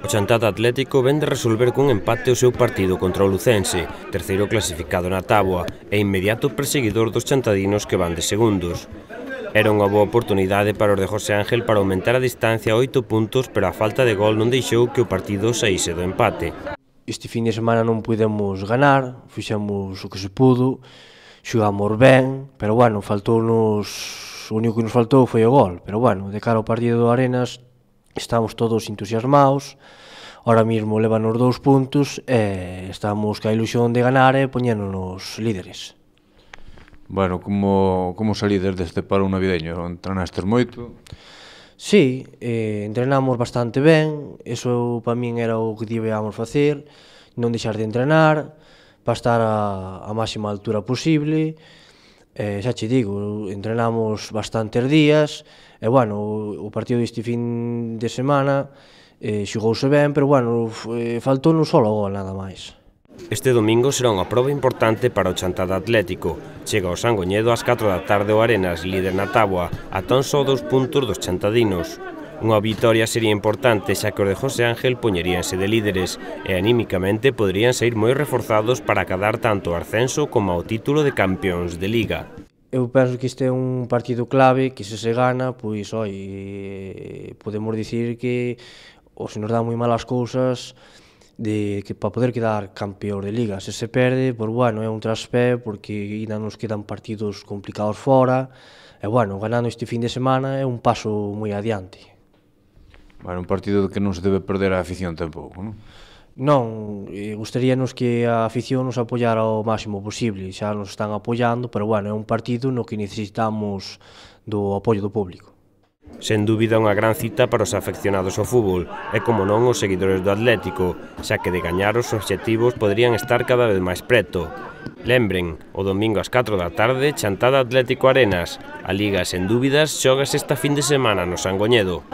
O Chantada Atlético vén de resolver cun empate o seu partido contra o Lucense, terceiro clasificado na táboa e inmediato perseguidor dos chantadinos que van de segundos. Era unha boa oportunidade para os de José Ángel para aumentar a distancia a 8 puntos, pero a falta de gol non deixou que o partido saíse do empate. Este fin de semana non pudemos ganar, fixemos o que se pudo, xogamos ben, pero bueno, o único que nos faltou foi o gol, pero bueno, de cara ao partido do Arenas estamos todos entusiasmados, ahora mismo levanos 2 puntos e estamos ca ilusión de ganar e poñéndonos líderes. Bueno, como salides deste paro navideño? Entrenastes moito? Sí, entrenamos bastante ben, eso para min era o que debíamos facer, non deixar de entrenar, para estar a máxima altura posible. Xa che digo, entrenamos bastantes días, e bueno, o partido deste fin de semana xogouse ben, pero bueno, faltou non só o gol, nada máis. Este domingo será unha proba importante para o Chantada Atlético. Chega ao Sangoñedo ás 4 da tarde o Arenas, líder na táboa, a tan só 2 puntos dos chantadinos. Unha vitoria sería importante, xa que os de José Ángel poñeríanse de líderes e anímicamente poderían sair moi reforzados para acadar tanto o ascenso como o título de campións de Liga. Eu penso que este é un partido clave, que se gana, pois, podemos dicir que se nos dan moi malas cousas, que para poder quedar campeón de Liga. Se perde, pois, bueno, é un traspé, porque ainda nos quedan partidos complicados fora, e, bueno, ganando este fin de semana é un paso moi adiante. Bueno, un partido que non se debe perder a afición tampouco, non? Non, gustaríanos que a afición nos apoiara o máximo posible, xa nos están apoiando, pero, bueno, é un partido no que necesitamos do apoio do público. Sen dúbida unha gran cita para os afeccionados ao fútbol e, como non, os seguidores do Atlético, xa que de gañar os obxectivos poderían estar cada vez máis preto. Lembren, o domingo ás 4 da tarde, Chantada Atlético Arenas. A Liga, sen dúbidas, xogas esta fin de semana no Sangoñedo.